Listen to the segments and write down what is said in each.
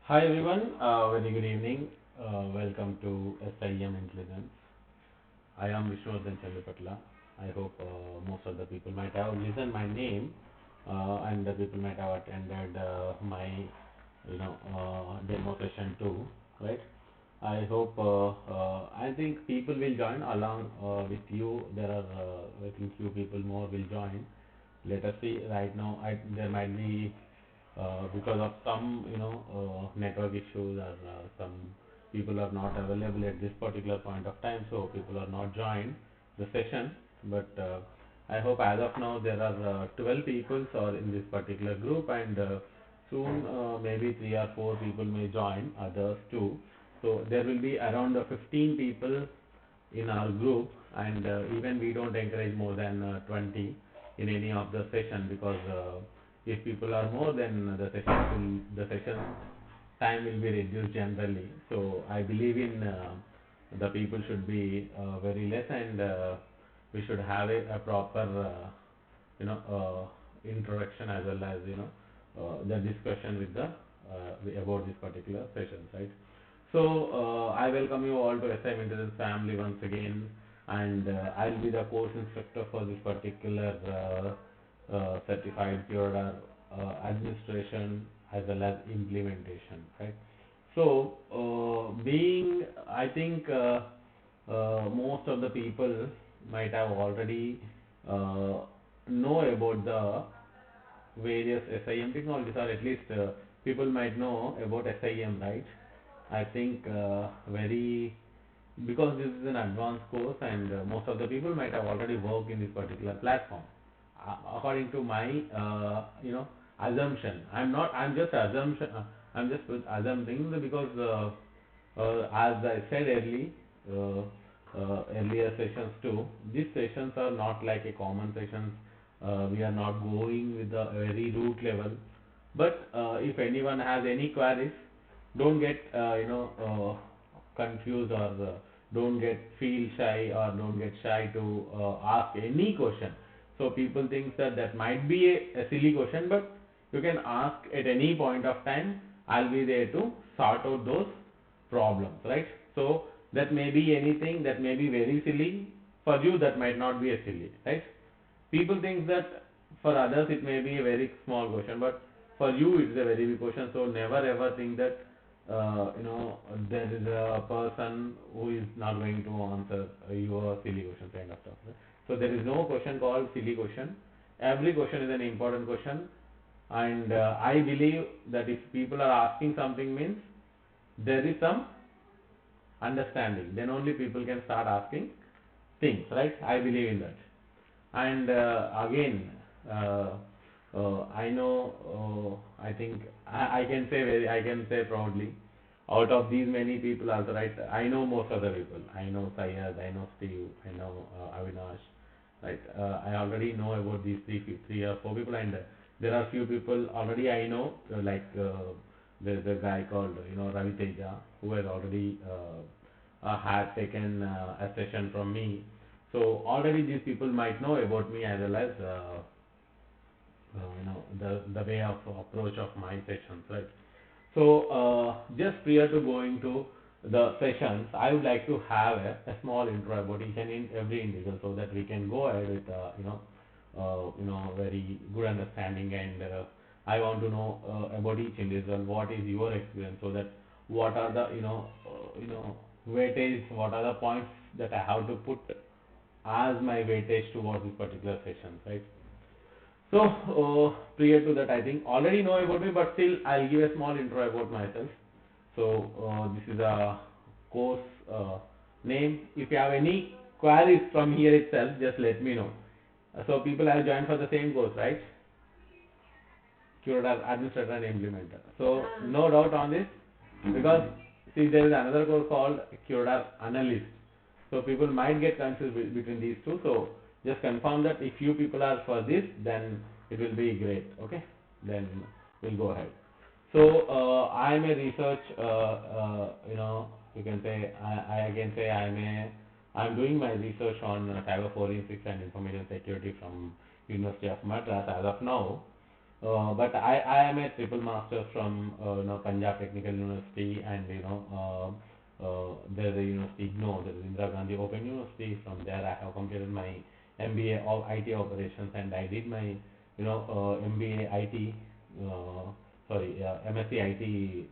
Hi everyone, very good evening. Welcome to SIEM Intelligence. I am Vishnuvardhan Chandapatla. I hope most of the people might have listened my name and the people might have attended my demo session too, right? I hope I think people will join along with you. There are I think few people more will join. Let us see. Right now, there might be because of some network issues or some people are not available at this particular point of time, so people are not joined the session. But I hope as of now there are 12 people or in this particular group, and soon maybe 3 or 4 people may join others too. So there will be around 15 people in our group, and even we don't encourage more than 20 in any of the session, because if people are more, then the session time will be reduced generally. So I believe in the people should be very less, and we should have a proper introduction, as well as the discussion with the about this particular session, right? So I welcome you all to SIM Intelligence family once again, and I'll be the course instructor for this particular certified QRadar administration as well as implementation, right? So being, I think most of the people might have already uh, know about the various SIM technologies, or at least people might know about SIM, right? I think very, because this is an advanced course, and most of the people might have already worked in this particular platform. According to my assumption, I'm just assumption. I'm just assuming, because as I said earlier sessions too, these sessions are not like a common sessions. We are not going with the very root level, but if anyone has any queries, don't get confused, or don't get feel shy, or don't get shy to ask any question. So people think that that might be a silly question, but you can ask at any point of time. I'll be there to sort out those problems, right? So that may be anything that may be very silly for you, that might not be a silly, right? People think that for others it may be a very small question, but for you it's a very big question. So never ever think that there is a person who is not going to answer your silly question, kind of stuff, right? So there is no question called silly question. Every question is an important question, and I believe that if people are asking something, means there is some understanding, then only people can start asking things, right? I believe in that. And again, uh, I know, I think I can say I can say proudly, out of these many people also, right? I know most of the people. I know Syed, I know Steve, I know Avinash, right? I already know about these three or four people, and there are few people already I know, there's a guy called Ravi Teja, who has already had taken a session from me. So already these people might know about me, as well as the way of approach of my sessions, right? So just prior to going to the sessions, I would like to have a small intro about each and every individual, so that we can go ahead with very good understanding, and I want to know about each individual, what is your experience, so that what are the weightage, what are the points that I have to put as my weightage towards this particular session, right? So, prior to that, I think already know about me, but still I'll give a small intro about myself. So, this is a course name. If you have any queries from here itself, just let me know. So, people have joined for the same course, right? QRadar Administrator and Implementer. So, no doubt on this, because see, there is another course called QRadar Analyst. So people might get confused between these two. So just confirm that if you people are for this, then it will be great. Okay, then we'll go ahead. So I'm a research. You can say I can say I'm doing my research on cyber forensics and information security from University of Madras as of now. But I am a triple master from Punjab Technical University, and there's a university, no, there is Indira Gandhi Open University. From there I have completed my MBA of IT operations, and I did my MBA IT, MSc IT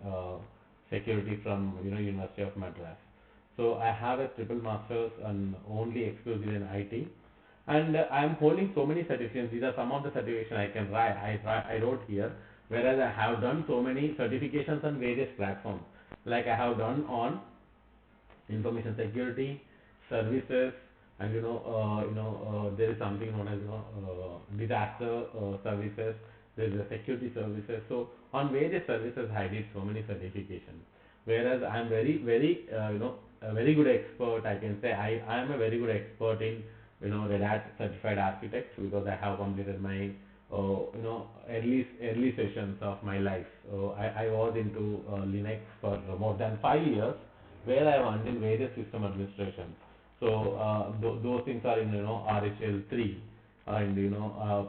security from University of Madras. So I have a triple masters and only exclusively in IT, and I am holding so many certifications. These are some of the certifications I can write. I wrote here, whereas I have done so many certifications on various platforms. Like I have done on information security, services, and there is something known as disaster services. There is a security services. So on various services, I did so many certifications. Whereas I am very a very good expert. I can say I am a very good expert in Red Hat Certified Architect, because I have completed my early sessions of my life. I was into Linux for more than 5 years, where I have in various system administration. So those things are in RHL 3, and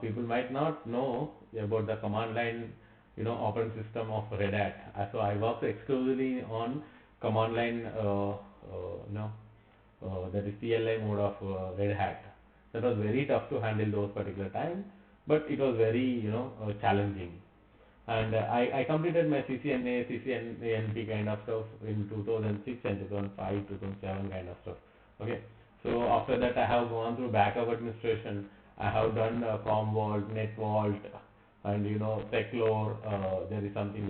people might not know about the command line operating system of Red Hat. So I work exclusively on command line that is CLI mode of Red Hat. That was very tough to handle those particular time, but it was very challenging. And I completed my CCNA, CCNP kind of stuff in 2006 and 2005, 2007 kind of stuff. Okay, so after that I have gone through backup administration. I have done ComVault, NetVault, and Seclore. There is something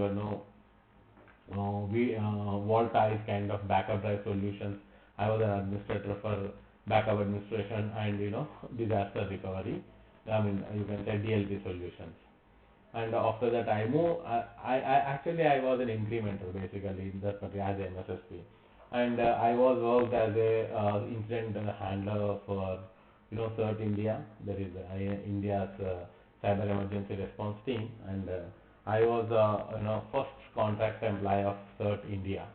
we Volta is kind of backup drive solutions. I was an administrator for backup administration and disaster recovery. I mean, you can say DLP solutions. And after that I moved. I actually I was an implementer basically in that particular as an MSSP, and I was worked as a incident handler for CERT India. There is India's cyber emergency response team, and I was first contract employee of CERT India,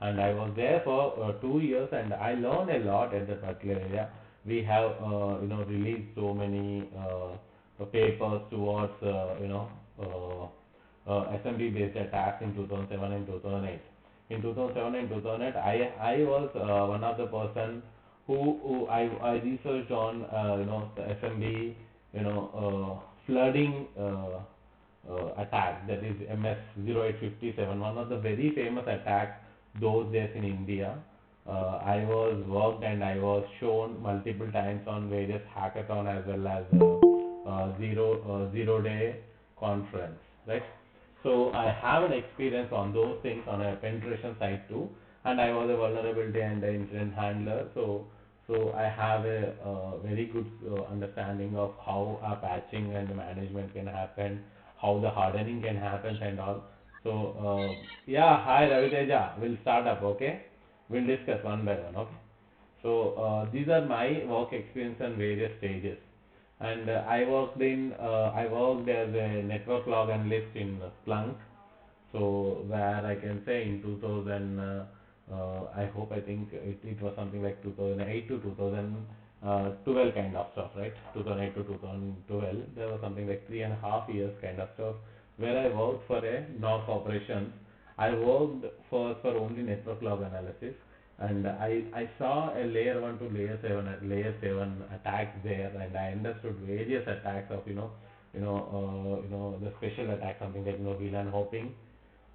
and I was there for 2 years, and I learned a lot at that particular area. We have released so many papers towards assembly based attacks in 2007 and 2008. In 2007 and 2008, I was one of the person who I researched on the assembly flooding attack, that is MS-0857, one of the very famous attacks those days in India. I was worked and I was shown multiple times on various hackathon as well as zero day conference, right? So I have an experience on those things on a penetration side too, and I was a vulnerability and an incident handler. So I have a very good understanding of how patching and management can happen, how the hardening can happen and all. So yeah, hi Raviteja, we'll start up, okay? We'll discuss one by one, okay? So these are my work experience on various stages, and I worked as a network log analyst in Splunk. So where I can say in 2000, I think it was something like 2008 to 2012 kind of stuff, right? 2008 to 2012, there was something like 3.5 years kind of stuff, where I worked for a NOC operations. I worked for only network log analysis, and I saw a layer 1 to layer 7 attacks there, and I understood various attacks of the special attack, something like VLAN hopping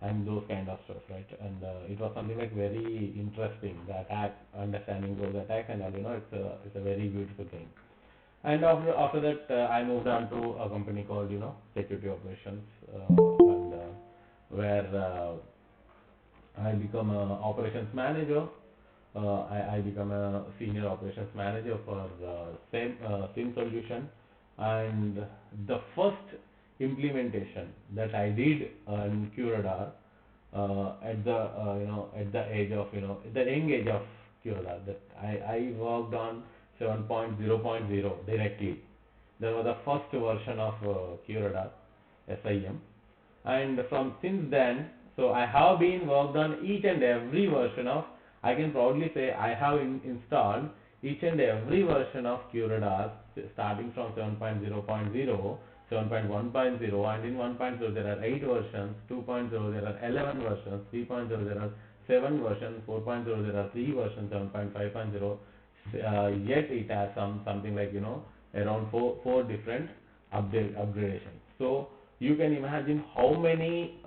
and those kind of stuff, right? And it was something like very interesting, the attack, understanding those attacks, and it's a very beautiful thing. And after that I moved on to a company called security operations, and where I become a operations manager. I become a senior operations manager for SIEM solution, and the first implementation that I did on QRadar at the age of the young age of QRadar, that I worked on 7.0.0 directly. There was the first version of QRadar SIEM, and from since then, so I have been worked on each and every version of, I can proudly say I have installed each and every version of QRadar starting from 7.0.0 7.1.0, and in 1.0 there are 8 versions, 2.0 there are 11 versions, 3.0 there are 7 versions, 4.0 there are 3 versions, 7.5.0 yet it has something like around four different upgradations. So you can imagine how many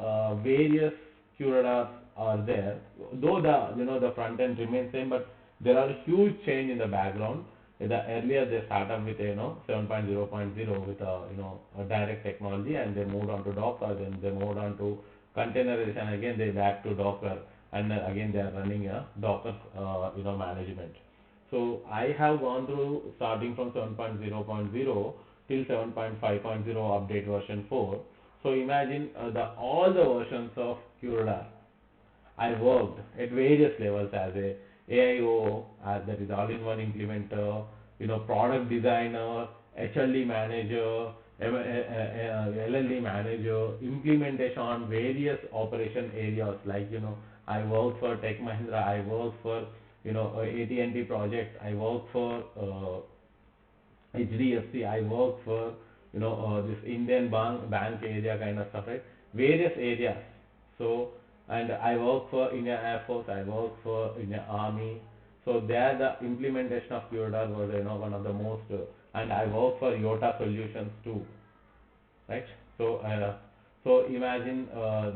various QRadars are there. Though the front end remains same, but there are huge change in the background. Earlier they started with 7.0.0 with a direct technology, and they moved on to Docker, then they moved on to containerization, again they back to Docker, and again they are running a Docker management. So I have gone through starting from 7.0.0 till 7.5.0 update version 4. So imagine the all the versions of QRadar. I worked at various levels as a AIO, that is all-in-one implementer, product designer, HLD manager, LLD manager, implementation on various operation areas, like I worked for Tech Mahindra, I worked for AT&T project, I worked for HDFC, I work for this Indian bank area kind of stuff, right? Various areas. So, and I work for Indian Air Force, I work for Indian Army. So there the implementation of QRadar was one of the most, and I work for Yota Solutions too, right? So imagine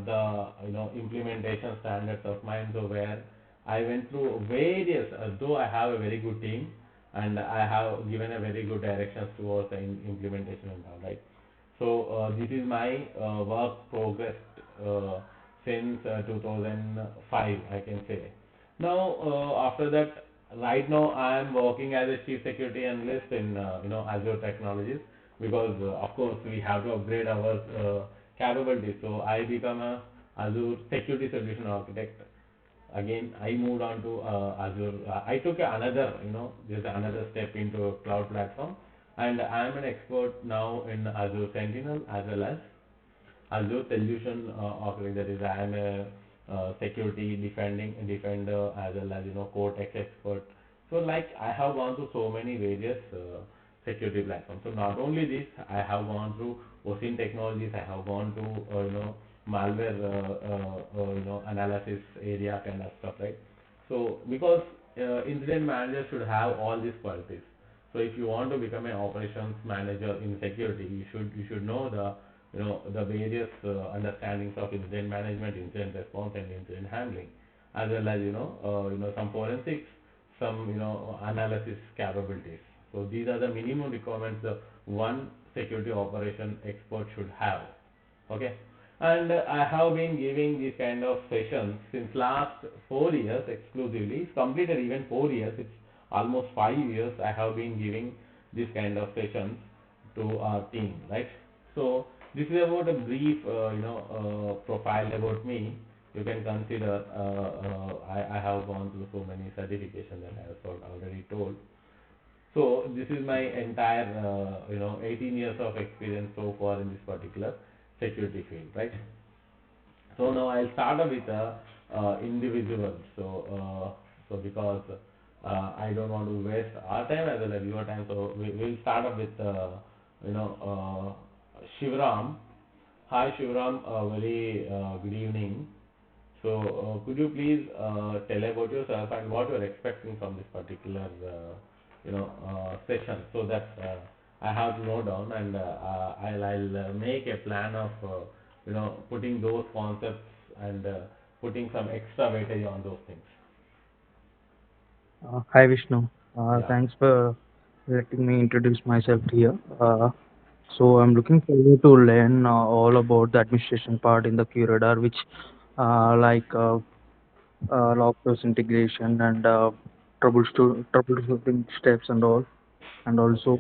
the implementation standards of mine. So where I went through various, though I have a very good team, and I have given a very good directions towards the implementation and all, right? So this is my work progress since 2005, I can say. Now after that, right now I am working as a chief security analyst in Azure Technologies, because of course we have to upgrade our capabilities. So I become a Azure security solution architect. Again I moved on to Azure. I took another, just another step into cloud platform, and I am an expert now in Azure Sentinel as well as Azure solution architect. That is, I am a security defender as well as Cortex expert. So like I have gone through so many various security platforms. So not only this, I have gone through OSINT technologies. I have gone to malware analysis area kind of stuff, right? So because incident manager should have all these qualities. So if you want to become an operations manager in security, you should know the various understandings of incident management, incident response, and incident handling, as well as some forensics, some analysis capabilities. So these are the minimum requirements one security operation expert should have. Okay, and I have been giving these kind of sessions since last 4 years exclusively. It's completed even 4 years. It's almost 5 years I have been giving this kind of sessions to our team, right? So this is about a brief, profile about me. You can consider I have gone through so many certifications that I have already told. So this is my entire, 18 years of experience so far in this particular security field, right? So now I'll start off with individual. So because I don't want to waste our time as well as your time, so we'll start off with Shivram. Hi Shivram, very good evening. So could you please tell about yourself and what you're expecting from this particular session, so that I have to note down, and I'll make a plan of putting those concepts, and putting some extra weightage on those things. Hi Vishnu. Yeah. Thanks for letting me introduce myself here. So I'm looking forward to learn all about the administration part in the QRadar, which like log source integration and troubleshooting steps and all, and also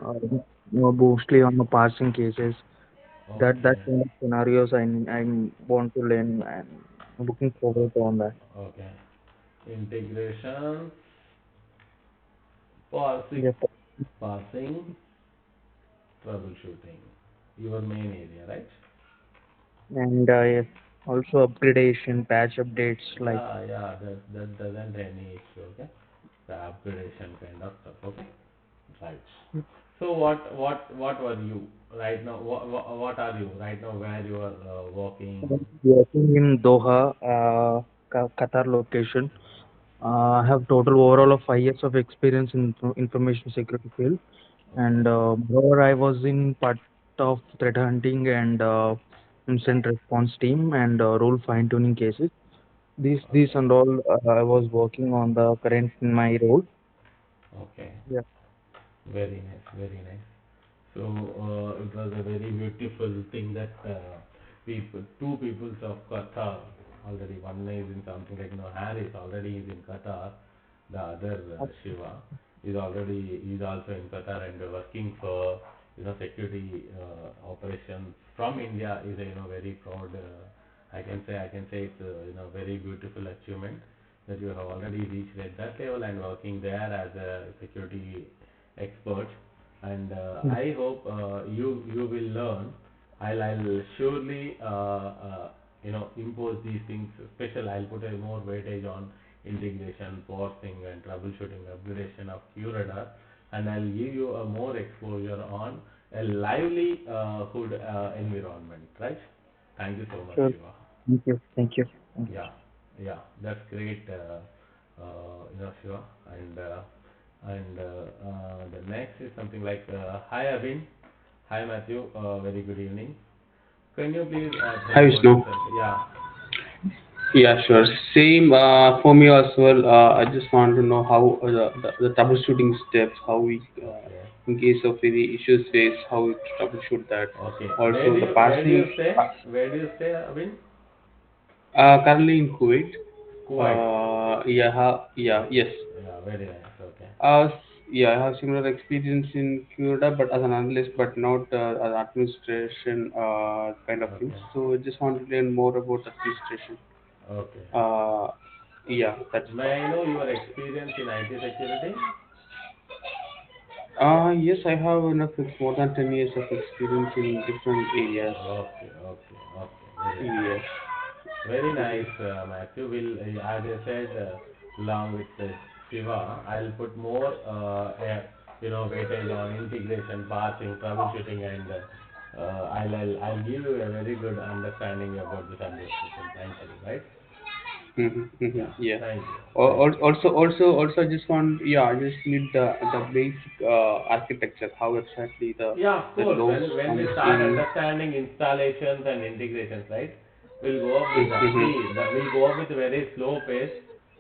Okay. mostly on the parsing cases. That Okay. kind of scenarios I want to learn, and I'm looking forward on that. Okay. Integration, parsing, Yes, parsing, troubleshooting. Your main area, right? and also upgradation, patch updates like. Yeah, yeah. That doesn't any issue. Okay. The upgradation kind of stuff. Okay. Right. So what were you right now? What are you right now? Where you are working? Working in Doha, Qatar location. I have total overall of 5 years of experience in information security field, Okay. and moreover, I was in part of threat hunting and incident response team and rule fine tuning cases. These Okay. and all I was working on the current in my role. Okay. Yeah. Very nice. Very nice. So it was a very beautiful thing that two peoples of Qatar already. One is in something like Harris already is in Qatar. The other Shiva is also in Qatar and working for security operations from India is a very proud. I can say it's a very beautiful achievement that you have already reached at that level and working there as a security expert. And Mm. I hope you will learn. I'll surely impose these things. Special I'll put a more weightage on integration, parsing, and troubleshooting upgradation of QRadar, and I'll give you a more exposure on a lively hood environment. Right? Thank you so much, Sure. Shiva. Thank you. Thank you. Thank Yeah, yeah, that's great, Shiva. And the next is something like, hi Avin, hi Matthew, very good evening. Can you please tell Hi about Vishnu. yourself? Yeah, Yeah, sure. Same for me as well. I just want to know how the troubleshooting steps, how we, okay, in case of any issues faced, how we troubleshoot that. okay. Where Also, do the you where do you parsing, stay? Where do you stay, Avin? currently in Kuwait. Kuwait. Yeah, yes. Yeah, very nice. Okay, Yeah, I have similar experience in QRadar, but as an analyst, but not as administration kind of things. okay, So, I just want to learn more about administration. okay. Uh, yeah, that's all. May I know your experience in IT security? Yes, I have enough, it's more than 10 years of experience in different areas. Okay, okay, okay. Very nice. Yes. Very Mhm. nice, Matthew. As I said, along with Shiva, I'll put more, weightage on integration, parsing, troubleshooting, and I'll give you a very good understanding about this administration. Thank you. Right? Yeah. Yeah. Thank you. Thank you. I just want, yeah, I just need the basic architecture, how exactly Yeah, of the course. logs When we comes start in. understanding installations and integrations, right? We'll go up with that. Mm-hmm. See, we'll go up with a very slow pace.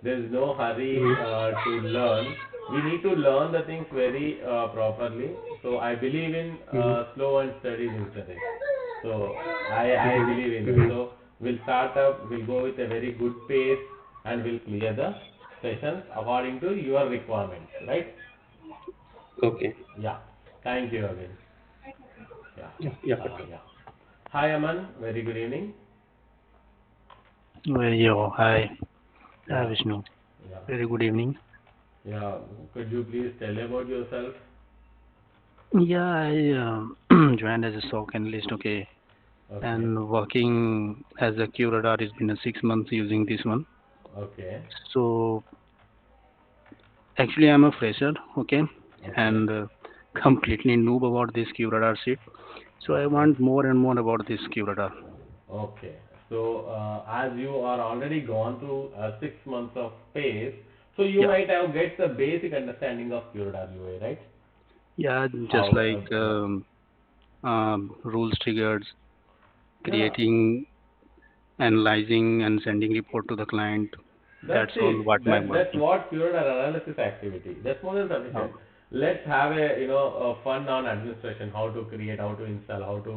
There's no hurry to learn. We need to learn the things very properly. So I believe in Mm-hmm. slow and steady wins the race. So I Mm-hmm. believe in that. Mm-hmm. So we'll start up. We'll go with a very good pace and we'll clear the sessions according to your requirements, right? Okay. Yeah. Thank you again. Yeah. Yeah, yeah, but Yeah. Hi, Aman. Very good evening. Yo, hi. Hi, Yeah. Vishnu. Yeah. Very good evening. Yeah. Could you please tell about yourself? Yeah, I joined as a SOC analyst, okay, Okay. and working as a QRadar. It's been a 6 months using this one. Okay. So actually, I'm a fresher, okay, Okay. and completely noob about this QRadar shit. So I Okay. want more and more about this QRadar. Okay. So, as you are already gone through 6 months of phase, so you Yeah, might have get the basic understanding of QRadar UA, right? yeah, just How? like Yeah. rules triggers, Yeah. creating, analyzing, and sending report to the client. That's That's all it. what my That's working. what QRadar analysis activity. That's more than Oh, sufficient. Let's have a fun on administration, how to create, how to install, how to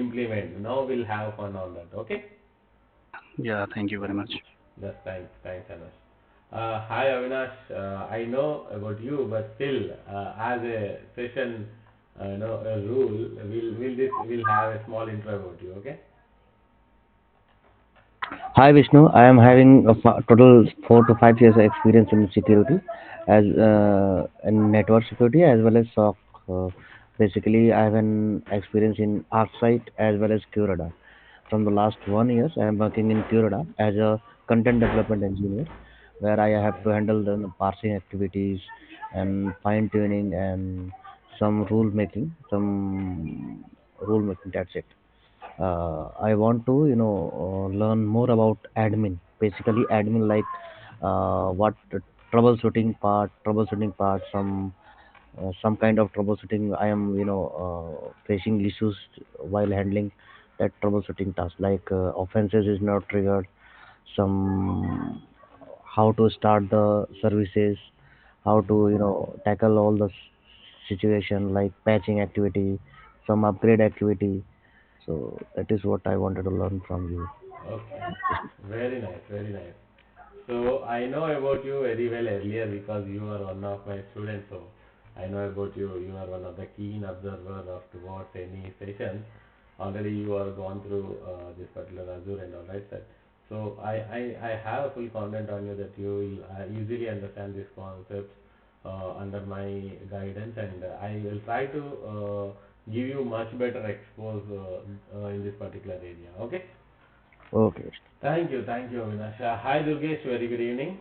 implement. Now we'll have fun on that. Okay? yeah, thank you very Yeah. much. That's thanks, Anas. Hi Avinash. I know about you, but still, as a session, a rule, we'll have a small intro about you. Okay? Hi Vishnu, I am having a total 4 to 5 years of experience in security, as in network security as well as SOC. Basically, I have an experience in ArcSight as well as QRadar. From the last 1 year, I am working in QRadar as a content development engineer, where I have Okay. to handle the parsing activities and fine tuning and some rule making, some rule making. That's it. I want to, learn more about admin. Basically, admin like what troubleshooting part, some kind of troubleshooting. I am, facing issues while handling that troubleshooting task. Like offenses is not triggered. Some how to start the services, how to, tackle all the situation like patching activity, some upgrade activity. So that is what I wanted to learn from you. Okay, very nice, very nice. So I know about you very well earlier because you are one of my students. So I know about you. You are one of the keen observer of towards any session. Already you are gone through this particular Azure and all right, sir. So I have full confidence on you that you will easily understand these concepts under my guidance, and I will try to give you much better expose in this particular area. Okay. Okay. Thank you, Avinash. Hi, Durgesh. Very good evening.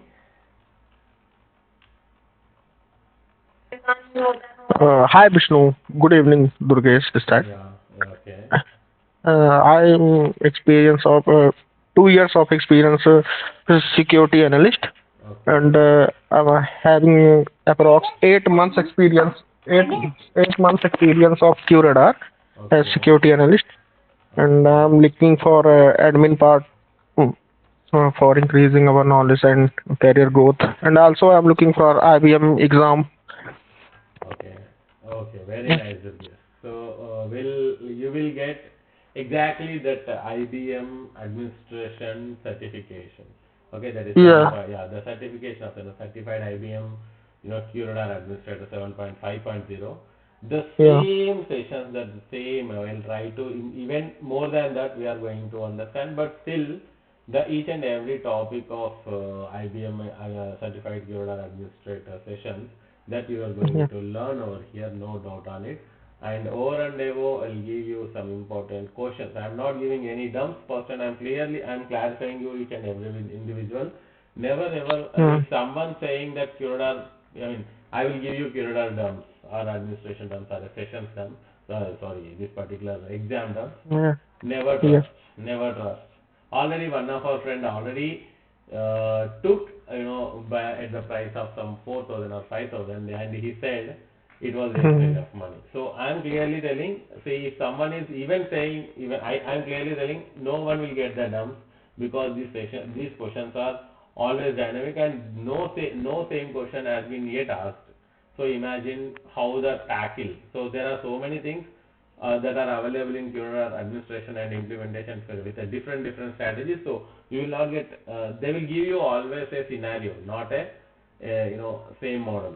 Hi Vishnu, good evening, Durgesh this time. Yeah, okay, I'm experience of 2 years of experience as security analyst, okay, and I'm having approx 8 months experience, eight months experience of QRadar as okay, security analyst, and okay, I'm looking for admin part, mm, for increasing our knowledge and career growth, and also I'm looking for IBM exam. okay, okay. Very nice, Durgesh. So, you will get exactly that IBM administration certification. Okay, that is Yeah, yeah, the certification of the certified IBM, QRadar Administrator 7.5.0. The yeah, same sessions, that the same, I will try to, even more than that, we are going to understand, but still, the each and every topic of IBM Certified QRadar Administrator sessions that you are going yeah. to learn over here, no doubt on it. And over and above, I'll give you some important questions. I'm not giving any dumps person. I'm clarifying you each and every individual. Never ever, Mm. if someone saying that QRadar, I mean, I will give you QRadar dumps or administration dumps or a sessions dumps. Sorry, this particular exam dumps. Yeah, Never yeah. trust. Never trust. Already one of our friend already took, by at the price of some 4,000 or 5,000, and he said it was wastage Mhm. of money. So I'm clearly telling, see, if someone is even saying, even I'm clearly telling, no one will get the dumps because these questions are always dynamic, and no same question has been yet asked. So imagine how the tackle. So there are so many things that are available in QRadar administration and implementation with a different strategies. So you will not get. They will give you always a scenario, not a same model.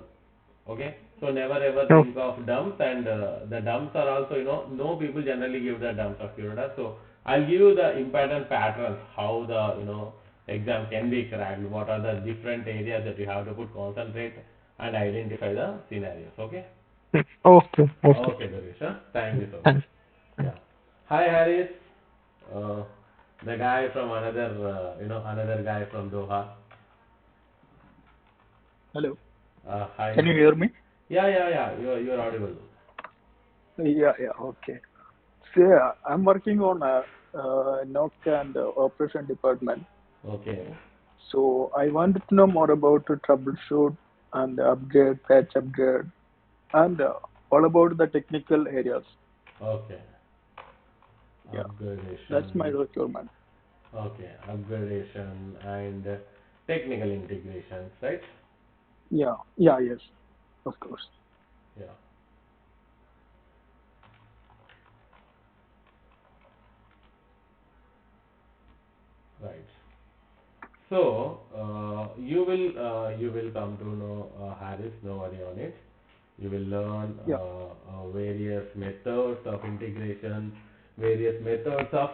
Okay. So never ever Oh, think of dumps, and the dumps are also, no people generally give the dumps of QRadar. So I'll give you the important patterns how the exam can be cracked. What are the different areas that you have to put concentrate and identify the scenarios. Okay. okay, okay. Okay, Ganesh. Thank you so much. Thanks. Yeah. Hi, Harris. Uh, the guy from another guy from Doha. Hello. Hi. Can you hear me? Yeah. You're audible. Yeah, yeah, okay. So, yeah, I'm working on a, NOC and operation department. Okay. So I wanted to know more about the troubleshoot and the upgrade, patch upgrade, and all about the technical areas. Okay. Yeah, that's my Upgradation. requirement. Okay. Upgradation and technical integrations, right? Yeah, yeah, yes, of course. Yeah. Right. So you will come to know Harris. No worry on it. You will learn Yeah, various methods of integration, various methods of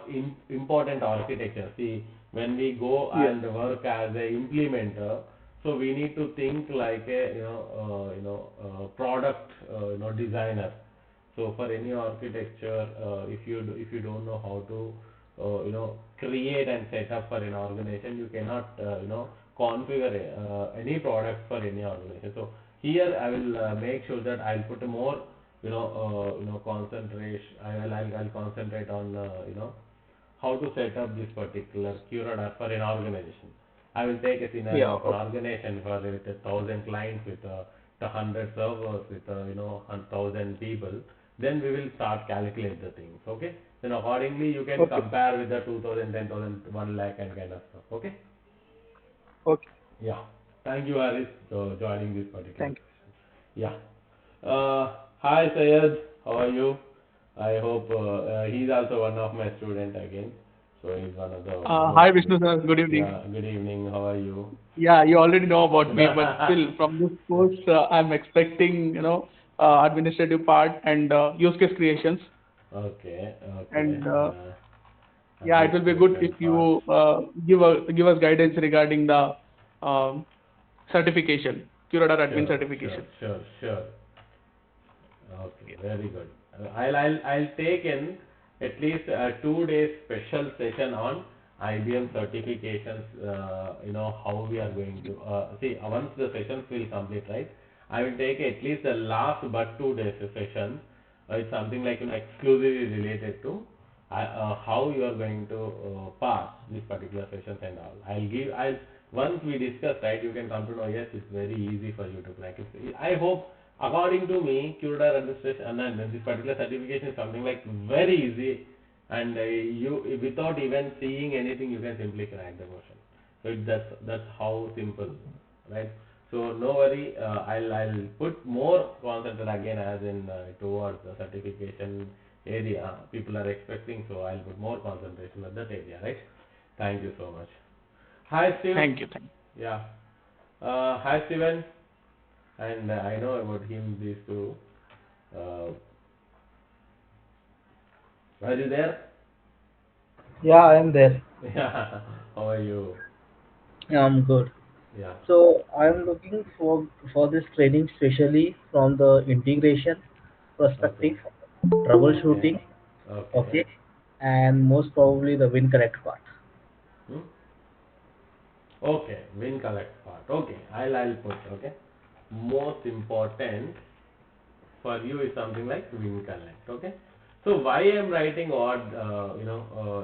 important architecture. See, when we go yes, and work as a implementer, so we need to think like a product designer. So for any architecture, if you don't know how to create and set up for an organization, you cannot configure any product for any organization. So here I will make sure that I'll put more concentration. I'll concentrate on how to set up this particular QRadar for an organization. I will take a Yeah. scenario of an organization for with 1,000 clients, with 100 servers, with 1,000 people. Then we will start calculate the things. Okay. Then accordingly you can Okay. compare with the 2,000, 10,000, 1 lakh and kind of stuff. Okay. Okay. Yeah. Thank you, Haris, for joining this particular Thank you. session. Yeah. Hi, Sayed. How are you? I hope he's also one of my students again. So he's one of the Hi most. Vishnu sir, good evening. Yeah. Good evening. How are you? Yeah, you already know about me, but still from this course, I'm expecting, administrative part and use case creations. Okay. Okay. And yeah, it will be good Administration if part. you give us guidance regarding the um, certification, QRadar admin Sure. certification. Sure. Okay, very good. I'll take in at least 2 days special session on IBM certifications. How we are going to see once the sessions will complete, right? I will take at least the last but 2 days session. It's something like exclusively related to how you are going to pass these particular sessions and all. I'll once we discuss, right, you can come to know, yes, it's very easy for you to crack it. I hope, according to me, QRadar administration and this particular certification is something like very easy, and you without even seeing anything you can simply crack the question. So that's how simple, right? So no worry, I'll put more concentrate again as in towards the certification area people are expecting. So I'll put more concentration at that area, right? Thank you so much. Hi, Steve. Thank you. Yeah. Hi, Steven. And I know about him, these two. Are you there? Yeah, I am there. Yeah. How are you? Yeah, I'm good. Yeah. So I'm looking for this training, specially from the integration Okay. perspective, Okay. troubleshooting, Okay. okay, and most probably the win correct part. Hmm? Okay. Win collect part. Okay. I'll put. Okay. Most important for you is something like win collect. Okay. So why I'm writing odd,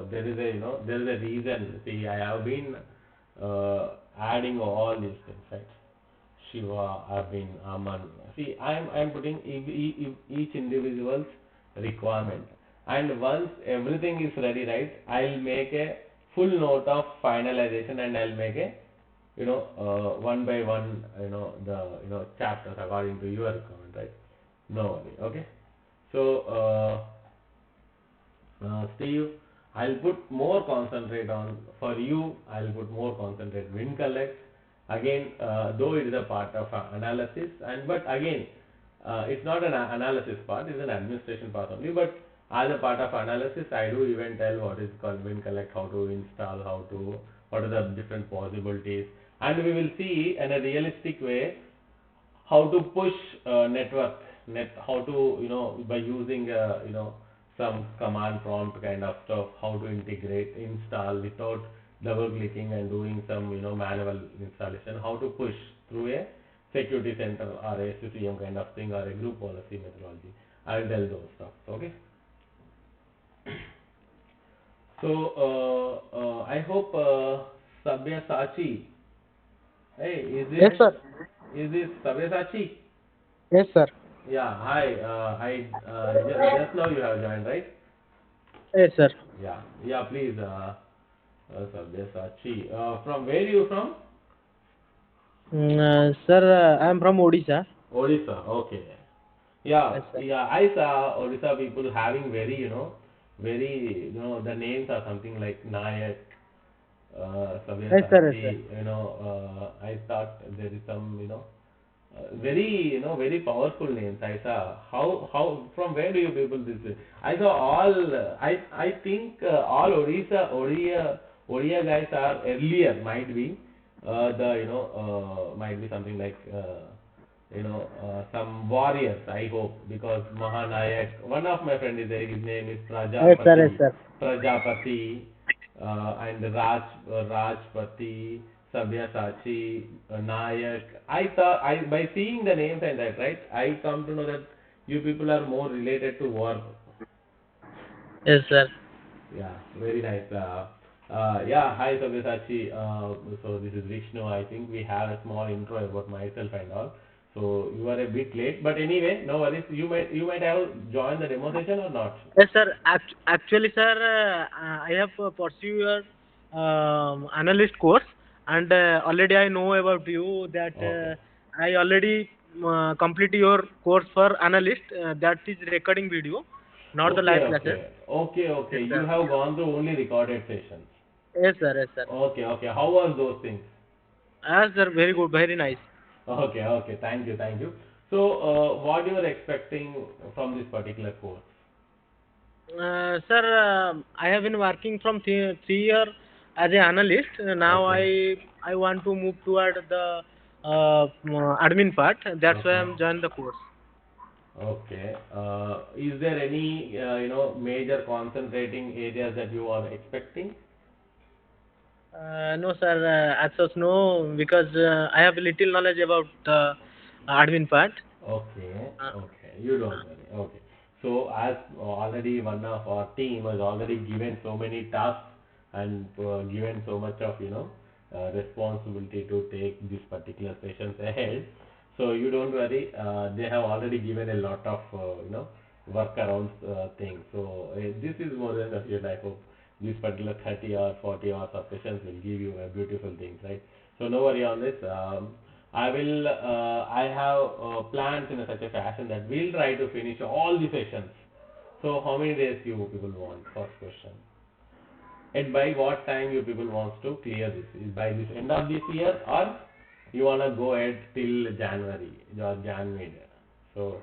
there is a there is a reason. See, I have been adding all these things, right? Shiva, Abin, Aman. See, I'm putting each individual's requirement, and once everything is ready, right, I'll make a full note of finalization, and I'll make a one by one, the chapters according to your requirement, right? No worry, okay. So Steve, I'll put more concentrate on for you. I'll put more concentrate win collect. Again, though it is a part of analysis, and but again, it's not an analysis part; it's an administration part only. But as a part of analysis, I do even tell what is called win collect, how to install, what are the different possibilities, and we will see in a realistic way how to push how to by using some command prompt kind of stuff, how to integrate install without double clicking and doing some manual installation, how to push through a security center or a SCCM kind of thing, or a group policy methodology. I'll tell those stuff. Okay. So I hope Sabya Sachi, hey, Yes, sir. is this Sabya Sachi? Yes, sir. Yeah, hi. Just now you have joined, right? Yes, sir. Yeah, please, Sabyasachi. From where you from? Sir, I'm from Odisha. Odisha. Okay. Yes, sir. I saw Odisha people having the names are something like Nayak, Yes, sir. Yes, sir. Sabyasachi. I thought there is some, very very powerful names. I saw how from where do you people this? I saw all. I think all Odia guys are earlier. Might be the might be something like some warriors. I hope, because Mahanayak. One of my friend is there. His name is Yes, sir. Yes, sir. Prajapati, and Rajpati, Sabyasachi, Nayak. I thought, by seeing the names and that, right, I come to know that you people are more related to work. Yes, sir. Yeah, very nice. Yeah, hi Sabyasachi. So this is Vishnu. I think we have a small intro about myself and all. So you are a bit late, but anyway, no worries. You might have joined the demo session or not. Yes, sir. Actually, sir, I have pursued your analyst course, and already I know about you that Okay. I already complete your course for analyst. That is recording video, not the Okay, live classes. okay, okay, okay. Yes, You sir. have gone through only recorded sessions. Yes, sir. Yes, sir. Okay, okay. How was those things? Yes, sir. Very good. Very nice. Okay, okay. Thank you, thank you. So, what you are expecting from this particular course? Sir, I have been working from 3 years as an analyst. Now Okay, I want to move toward the admin part. That's why okay, I'm joined the course. okay. Is there any major concentrating areas that you are expecting? No, sir. As such, no, because I have little knowledge about the admin part. Okay, Uh, okay. You don't worry. Okay. So as already one of our team has already given so many tasks and given so much of responsibility to take these particular sessions ahead. So you don't worry. They have already given a lot of workarounds things. So this is more than sufficient. I hope this particular 30 or 40 hours of sessions will give you a beautiful things, right? So no worry on this. I have plans in such a fashion that we'll try to finish all the sessions. So how many days you people want? First question. And by what time you people wants to clear this? Is by this end of this year, or you wanna go ahead till January or Jan mid? So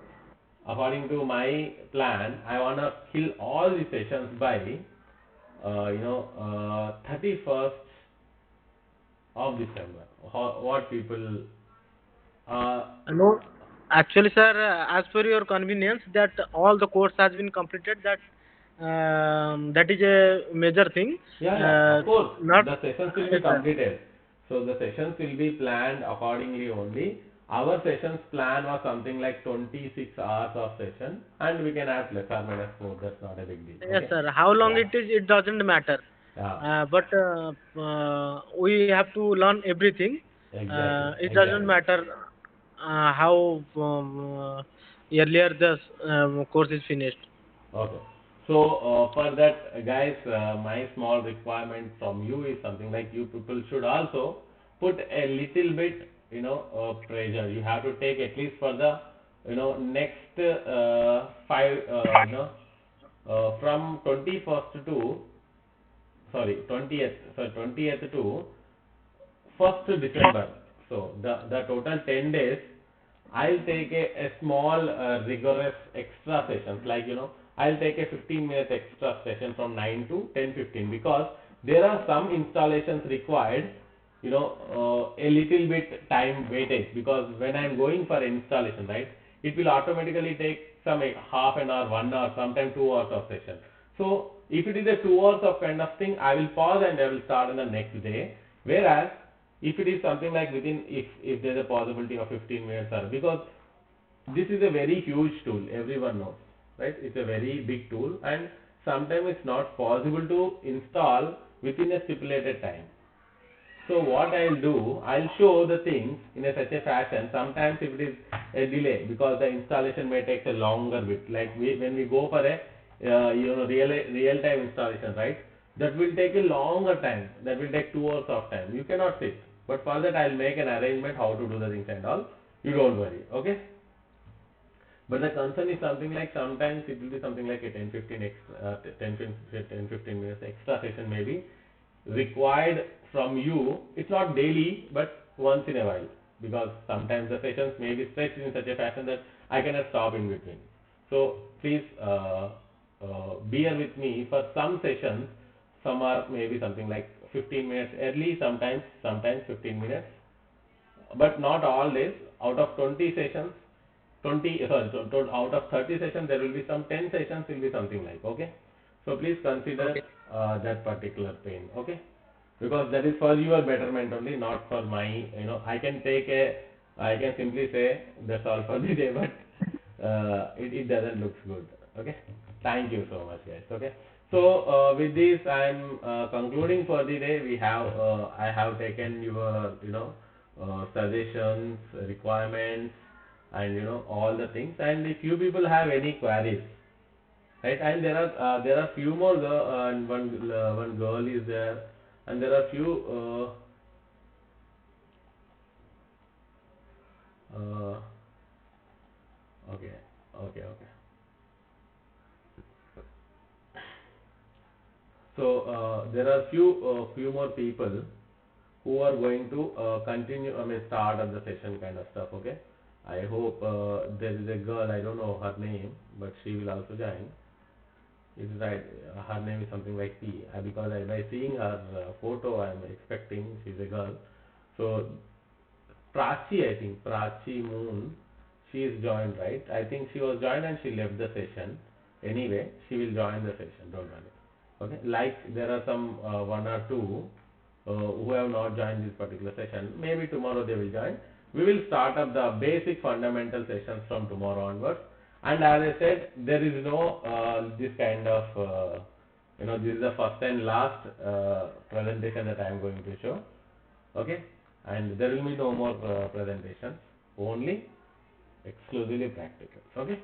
according to my plan, I wanna kill all the sessions by 31st of December. What people no, actually, sir, as per your convenience, that all the course has been completed. That is a major thing. Yeah, of course, Not the sessions will be yes, sir. completed. So the sessions will be planned accordingly only. Our sessions plan was something like 26 hours of session, and we can have plus or minus more. That's not a big deal. Yes, Okay? sir. How long Yeah, it is, it doesn't matter. yeah, But we have to learn everything. exactly, It doesn't exactly. matter how earlier the course is finished. Okay. So for that, guys, my small requirement from you is something like you people should also put a little bit, pressure. You have to take at least for the, next five, from 21st to, sorry, 20th to 1st December. So the total 10 days, I'll take a small rigorous extra sessions, like I'll take a 15 minutes extra session from 9 to 10:15, because there are some installations required, a little bit time weightage, because when I'm going for installation, right, it will automatically take some half an hour, 1 hour, sometimes 2 hours of session. So if it is a 2 hours of kind of thing, I will pause and I will start on the next day. Whereas if it is something like within, if there is a possibility of 15 minutes, or because this is a very huge tool, everyone knows, right? It's a very big tool, and sometimes it's not possible to install within a stipulated time. So what I'll do, I'll show the things in a such a fashion. Sometimes if it is a delay, because the installation may take a longer bit, like when we go for a real time installation, right? That will take a longer time. That will take 2 hours of time. You cannot sit. But for that, I'll make an arrangement how to do the things and all. You don't worry, okay? But the concern is something like sometimes it will be something like a 10-15 extra, 10-15 minutes extra session maybe required from you. It's not daily, but once in a while, because sometimes the sessions may be stretched in such a fashion that I cannot stop in between. So please bear with me for some sessions. Some are maybe something like 15 minutes early, sometimes 15 minutes, but not all days. Out of 20 sessions, 20 out of 30 sessions, there will be some 10 sessions will be something like, okay? So please consider Okay. that particular pain, okay? Because that is for your betterment only, not for my, I can simply say that's all for the day, but it doesn't look good. Okay, thank you so much, guys. Okay, so with this I'm concluding for the day. I have taken your suggestions, requirements, and all the things. And if you people have any queries, right? And there are few more and one girl is there, and there are few okay, okay. So there are few more people who are going to continue. I mean, start of the session kind of stuff. Okay. I hope there is a girl. I don't know her name, but she will also join. It's right. Her name is something like P. Because by seeing her photo, I am expecting she's a girl. So Prachi, I think Prachi Moon, she is joined, right? I think she was joined and she left the session. Anyway, she will join the session. Don't worry. Okay. Like there are some one or two who have not joined this particular session. Maybe tomorrow they will join. We will start up the basic fundamental sessions from tomorrow onwards. And as I said, there is no this kind of this is the first and last presentation that I am going to show. Okay, and there will be no more presentations. Only exclusively practical. Okay.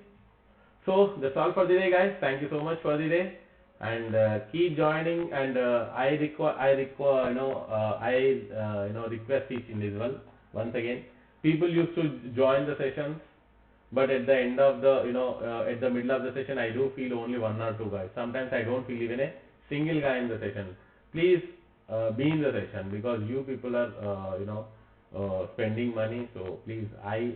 So that's all for the day, guys. Thank you so much for the day, and keep joining. And I request each individual once again. People used to join the sessions, but at the end of the at the middle of the session, I do feel only one or two guys. Sometimes I don't feel even a single guy in the session. Please be in the session, because you people are spending money. So please, I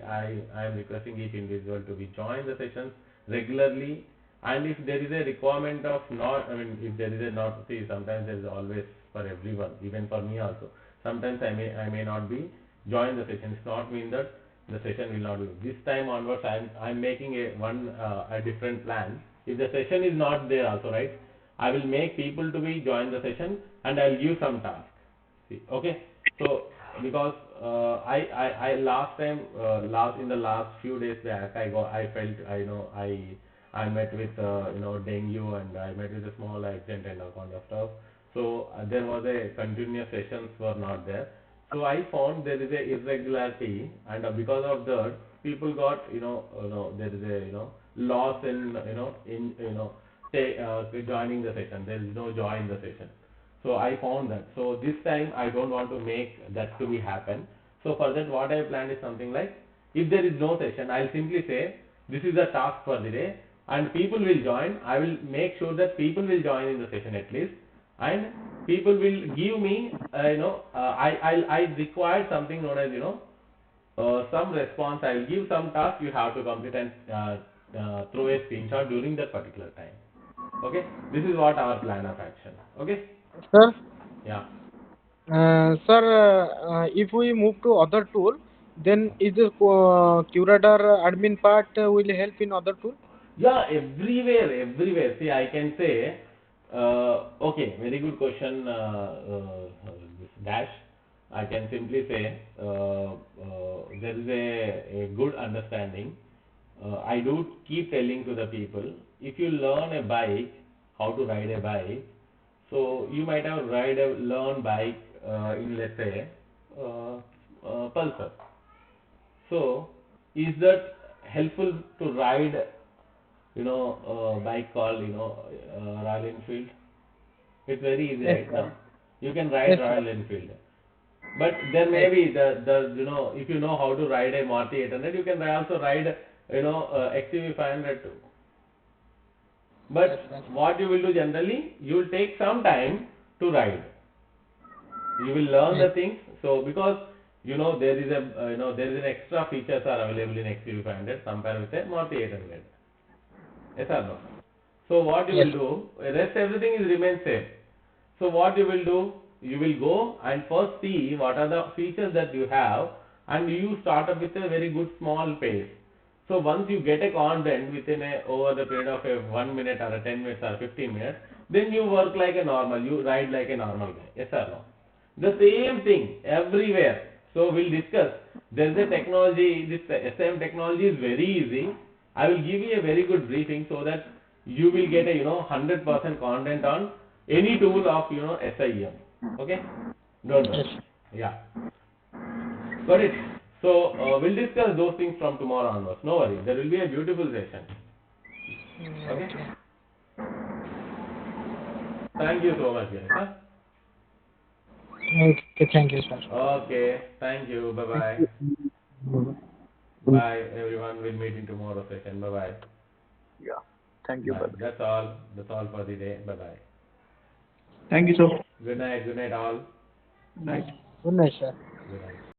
am requesting each individual to be join the sessions regularly. And if there is a requirement of not, I mean, if there is a not, see, sometimes there is always for everyone, even for me also. Sometimes I may not be join the session. It's not mean that the session will not be. This time onwards, I'm making a different plan. If the session is not there also, right, I will make people to be join the session, and I'll give some task. See, okay. So because I last time in the last few days back, I felt I met with dengue, and I met with a small accident and all kind of stuff. So there was a continuous sessions were not there. So I found there is a irregularity, and because of that, people got there is a loss in joining the session. There is no joy in the session. So I found that. So this time I don't want to make that to be happen. So for that, what I planned is something like, if there is no session, I'll simply say this is the task for the day, and people will join. I will make sure that people will join in the session at least, and people will give me I require something known as some response. I'll give some task you have to complete, and throw a screenshot during that particular time. Okay, this is what our plan of action. Okay. Sir, Yeah. sir, if we move to other tool, then is the QRadar admin part will help in other tool? Yeah, everywhere. See, I can say, okay, very good question, this Dash. I can simply say, there is a good understanding. I do keep telling to the people, if you learn a bike, how to ride a bike, so you might have learned bike in, let's say, Pulsar. So is that helpful to ride bike called Royal Enfield? It's very easy, Yes, right? sir. Now you can ride Yes, sir. Royal Enfield, but there may be the if you know how to ride a Maruti 800, you can also ride XUV 500 too. But Yes, sir. what you will do generally, you will take some time to ride. You will learn Yes. the things. So because there is a there is an extra features are available in XUV 500 compared with a Maruti 800. Yes or no? So what you Yes. will do, rest everything is remain same. So what you will do, you will go and first see what are the features that you have, and you start up with a very good small pace. So once you get a content within over the period of a 1 minute or a 10 minutes or 15 minutes, then you work like a normal, you ride like a normal guy. Yes or no? The same thing everywhere. So we'll discuss. There is a technology, this SM technology is very easy. I will give you a very good briefing so that you will get a 100% content on any tool of SIEM. Okay? Don't worry. Yeah. Got it. So we'll discuss those things from tomorrow onwards. No worry. There will be a beautiful session. Okay? Thank you so much, guys. Huh? Okay, thank you, sir. Okay. Thank you. Bye bye. Bye everyone. We'll meet in tomorrow session. Bye bye. Yeah. Thank you. Bye. Bye. That's all. That's all for the day. Bye bye. Thank you, sir. Good night. Good night all. Night. Good night, sir. Good night.